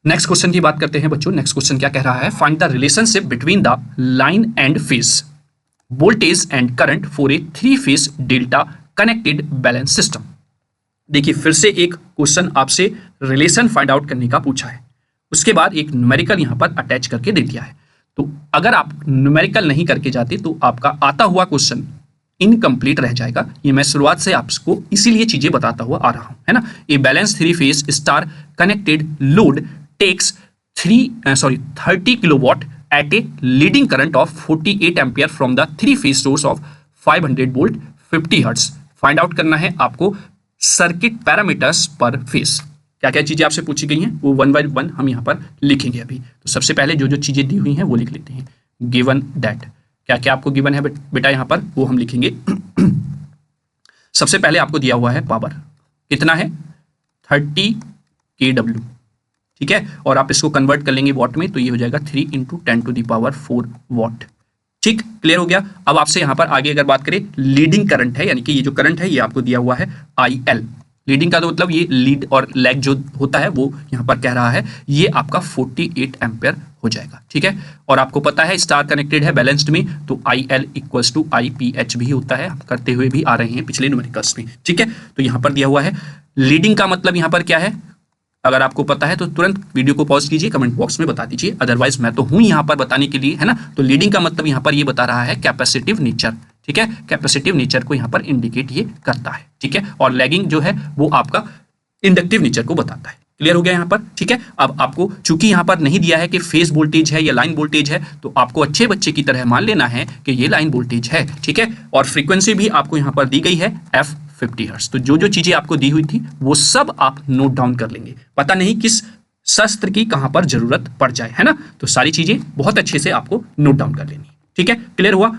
Next question की बात करते हैं बच्चों। नेक्स्ट क्वेश्चन क्या कह रहा है, find the relationship between the line and phase voltage and current for a three phase delta connected balance system. देखिए फिर से एक क्वेश्चन आपसे रिलेशन फाइंड आउट करने का पूछा है, उसके बाद एक न्यूमेरिकल यहां पर अटैच करके दे दिया है। तो अगर आप न्यूमेरिकल नहीं करके जाते तो आपका आता हुआ क्वेश्चन इनकम्प्लीट रह जाएगा। ये मैं शुरुआत से आपको इसीलिए चीजें बताता हुआ आ रहा हूं, है ना। A balance three phase star connected load takes 30 kilowatt at a leading current of 48 ampere from the 3-phase source of 500 volt 50 hertz. Find out करना है आपको सर्किट पैरामीटर्स पर फेज। क्या क्या चीजें आपसे पूछी गई हैं वो 1 बाय 1 हम यहाँ पर लिखेंगे अभी। तो सबसे पहले जो जो चीजें दी हुई हैं वो लिख लेते हैं। गिवन दैट, क्या क्या आपको गिवन है बेटा यहाँ पर वो हम लिखेंगे। सबसे पहले आपको दिया हुआ है पावर, कितना है 30 kW, ठीक है। और आप इसको कन्वर्ट कर लेंगे वॉट में, तो ये हो जाएगा 3 × 10⁴ वॉट। ठीक, क्लियर हो गया। अब आपसे यहां पर आगे अगर बात करें, लीडिंग करंट है, यानी कि ये जो करंट है ये आपको दिया हुआ है IL। लीडिंग का तो मतलब ये लीड और लैग जो होता है वो यहां पर कह रहा है ये आपका 48 एम्पियर हो जाएगा, ठीक है। और आपको पता है स्टार कनेक्टेड है बैलेंस्ड में, तो IL = IPH भी होता है, हम करते हुए भी आ रहे हैं पिछले न्यूमेरिकल्स में, ठीक है। तो यहां पर दिया हुआ है लीडिंग का मतलब यहां पर क्या है, अगर आपको पता है तो तुरंत वीडियो को पॉज कीजिए, कमेंट बॉक्स में बता दीजिए, अदरवाइज मैं तो हूं यहां पर बताने के लिए, है ना। तो लीडिंग का मतलब यहां पर ये बता रहा है कैपेसिटिव नेचर, ठीक है। कैपेसिटिव नेचर को यहां पर इंडिकेट ये करता है, ठीक है। और लैगिंग जो है वो आपका इंडक्टिव नेचर को बताता है। क्लियर हो गया यहां पर, ठीक है। अब आपको चूंकि यहां पर नहीं दिया है कि फेज वोल्टेज है या लाइन वोल्टेज है, तो आपको अच्छे बच्चे की तरह मान लेना है कि ये लाइन वोल्टेज है, ठीक है। और फ्रीक्वेंसी भी आपको यहां पर दी गई है f50 हर्ट्ज। तो जो जो चीजें आपको दी हुई थी वो सब आप नोट डाउन कर लेंगे, पता नहीं किस शस्त्र की कहां पर जरूरत पड़ जाए, है ना। तो सारी चीजें बहुत अच्छे से आपको नोट डाउन कर लेनी, ठीक है। क्लियर हुआ।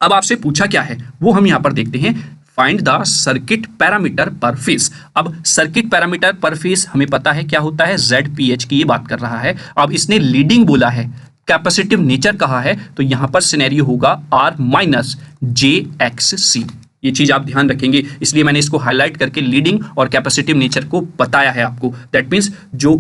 अब आपसे पूछा क्या है वो हम यहां पर देखते हैं। फाइंड द सर्किट पैरामीटर पर फेज। अब सर्किट पैरामीटर पर फेज हमें पता है क्या होता है, ZPH की ये बात कर रहा है। अब इसने लीडिंग बोला है, कैपेसिटिव नेचर कहा है, तो यहां पर सिनेरियो होगा R - jXC। ये चीज आप ध्यान रखेंगे, इसलिए मैंने इसको हाईलाइट करके लीडिंग और कैपेसिटिव नेचर को बताया है आपको। दैट मीन्स जो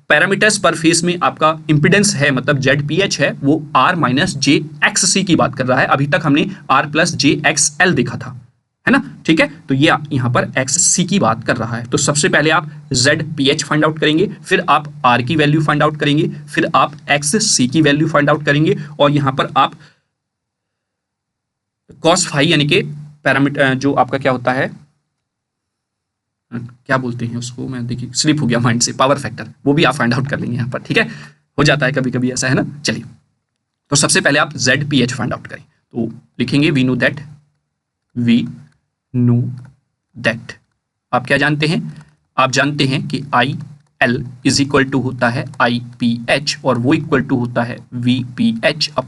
पैरामीटर्स पर फेस में आपका इंपिडेंस है, मतलब ZPH है, वो R - jXC की बात कर रहा है। अभी तक हमने R + jXL देखा था, है ना, ठीक है। तो ये यहां पर XC की बात कर रहा है। तो सबसे पहले आप ZPH फाइंड आउट करेंगे, फिर आप R की वैल्यू फाइंड आउट करेंगे, फिर आप XC की वैल्यू फाइंड आउट करेंगे, और यहां पर आप cos phi यानी कि पैरामीटर जो आपका क्या होता है, क्या बोलते हैं उसको, मैं देखिए स्लिप हो गया माइंड से, पावर फैक्टर, वो भी आप फाइंड आउट कर लेंगे यहाँ पर, ठीक है। हो जाता है कभी कभी ऐसा, है ना। चलिए, तो सबसे पहले आप ZPH फाइंड आउट करें, तो लिखेंगे वी नो दैट। आप क्या जानते हैं, आप जानते हैं कि IL = होता है IPH, और वो इक्वल टू होता है VPH /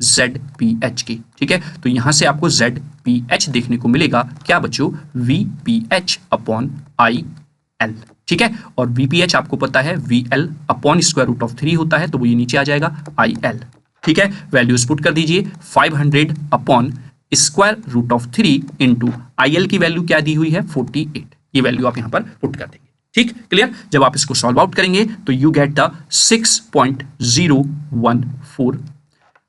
ZPH के, ठीक है। तो यहां से आपको ZPH देखने को मिलेगा, क्या बच्चों, VPH / IL, ठीक है। और VPH आपको पता है VL / √3 होता है, तो वो ये नीचे आ जाएगा IL, ठीक है। वैल्यूज पुट कर दीजिए, 500 / √3 × IL की वैल्यू क्या दी हुई है 48, ये वैल्यू आप यहां पर पुट कर देंगे, ठीक, क्लियर। जब आप इसको सॉल्व आउट करेंगे तो यू गेट द 6.014,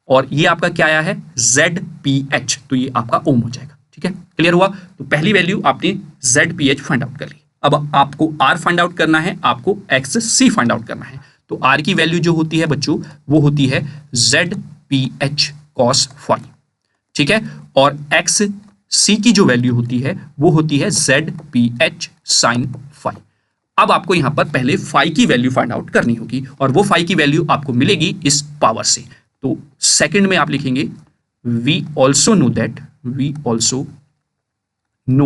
और ये आपका क्या आया है ZPH, तो ये आपका ओम हो जाएगा, ठीक है। क्लियर हुआ। तो पहली वैल्यू आपने ZPH फाइंड आउट कर ली। अब आपको R फाइंड आउट करना है, आपको XC फाइंड आउट करना है। तो R की वैल्यू जो होती है बच्चों वो होती है ZPH cos phi, ठीक है। और XC की जो वैल्यू होती है वो होती है ZPH sin phi। अब आपको यहां पर पहले फाई की वैल्यू फाइंड आउट करनी होगी, और वो फाई की वैल्यू आपको मिलेगी इस पावर से। तो सेकंड में आप लिखेंगे वी ऑल्सो नो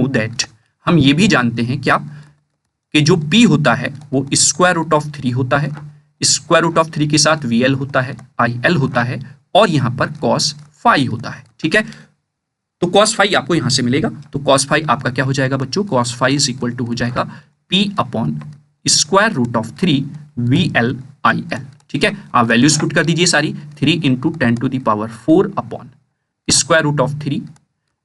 दैट, हम ये भी जानते हैं क्या, कि जो P होता है वो √3 होता है, √3 के साथ VL होता है, IL होता है, और यहां पर cos phi होता है, ठीक है। तो cos phi आपको यहां से मिलेगा, तो cos phi आपका क्या हो जाएगा बच्चों, cos phi = हो जाएगा P / √3 VL IL, ठीक है। आप वैल्यूज पुट कर दीजिए सारी, 3 × 10⁴ / √3,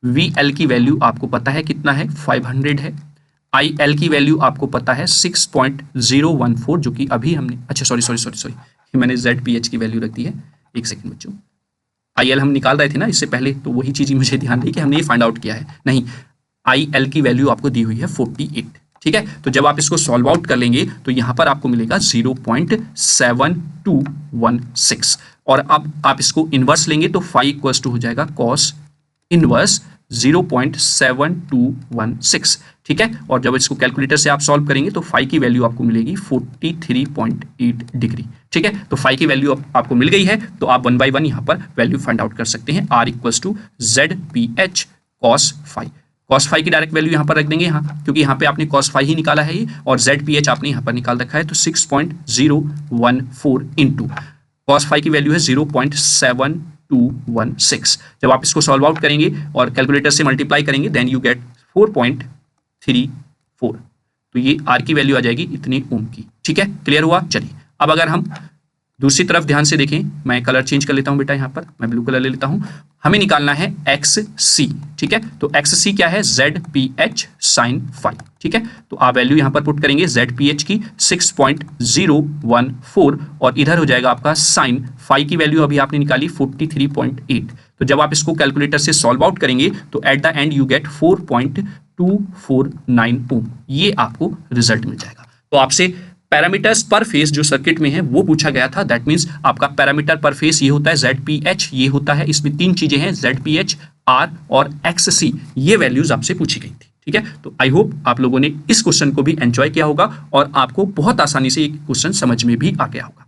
VL की वैल्यू आपको पता है कितना है 500 है, IL की वैल्यू आपको पता है 6.014, जो कि अभी हमने, अच्छा सॉरी मैंने ZPH की वैल्यू रख दी है, एक सेकंड बच्चों, IL हम निकाल रहे थे ना इससे पहले, तो वही चीज़ मुझे ध्यान रही कि हमने ये फाइंड आउट किया है, नहीं IL की वैल्यू आपको दी हुई है 48, ठीक है। तो जब आप इसको सॉल्व आउट कर लेंगे तो यहां पर आपको मिलेगा 0.7216, और अब आप इसको इनवर्स लेंगे तो फाई इक्वल्स टू हो जाएगा कॉस इनवर्स 0.7216, ठीक है। और जब इसको कैलकुलेटर से आप सॉल्व करेंगे तो फाई की वैल्यू आपको मिलेगी 43.8 डिग्री, ठीक है। तो फाई की वैल्यू आपको मिल गई है, तो आप 1 by 1 यहाँ पर वैल्यू फाइंड आउट कर सकते हैं। R equals to ZPH cos phi, cos phi की डायरेक्ट वैल्यू यहाँ पर रख देंगे यहाँ, क्योंकि यहाँ पे आपने cos फाई ही निकाला है ये, और ZPH आपने यहाँ पर निकाल रखा है, तो 6.014 इंटू cos फाई की वैल्यू है 0.7216। जब आप इसको सॉल्व आउट करेंगे और कैलकुलेटर से मल्टीप्लाई करेंगे देन यू गेट 4.34, तो ये R की वैल्यू आ जाएगी इतने ओम की, ठीक है। क्लियर हुआ? चलिए अब अगर हम दूसरी तरफ ध्यान से देखें, मैं कलर चेंज कर लेता हूं बेटा, यहां पर मैं ब्लू कलर ले लेता हूं। हमें निकालना है XC, ठीक है। तो XC क्या है? ZPH sin फाई, ठीक है। तो आप वैल्यू यहां पर पुट करेंगे ZPH की 6.014, और इधर हो जाएगा आपका साइन फाई की वैल्यू अभी आपने निकाली 43.8। तो जब आप इसको कैलकुलेटर से सॉल्व आउट करेंगे तो at the end you get 4.249 ओम, ये आपको रिजल्ट मिल जाएगा। तो आपसे पैरामीटर्स पर फेस जो सर्किट में है वो पूछा गया था, दैट मींस आपका पैरामीटर पर फेस ये होता है ZPH, ये होता है, इसमें तीन चीजें हैं ZPH, R और XC, ये वैल्यूज आपसे पूछी गई थी, ठीक है। तो आई होप आप लोगों ने इस क्वेश्चन को भी एंजॉय किया होगा और आपको बहुत आसानी से ये क्वेश्चन समझ में भी आ गया होगा।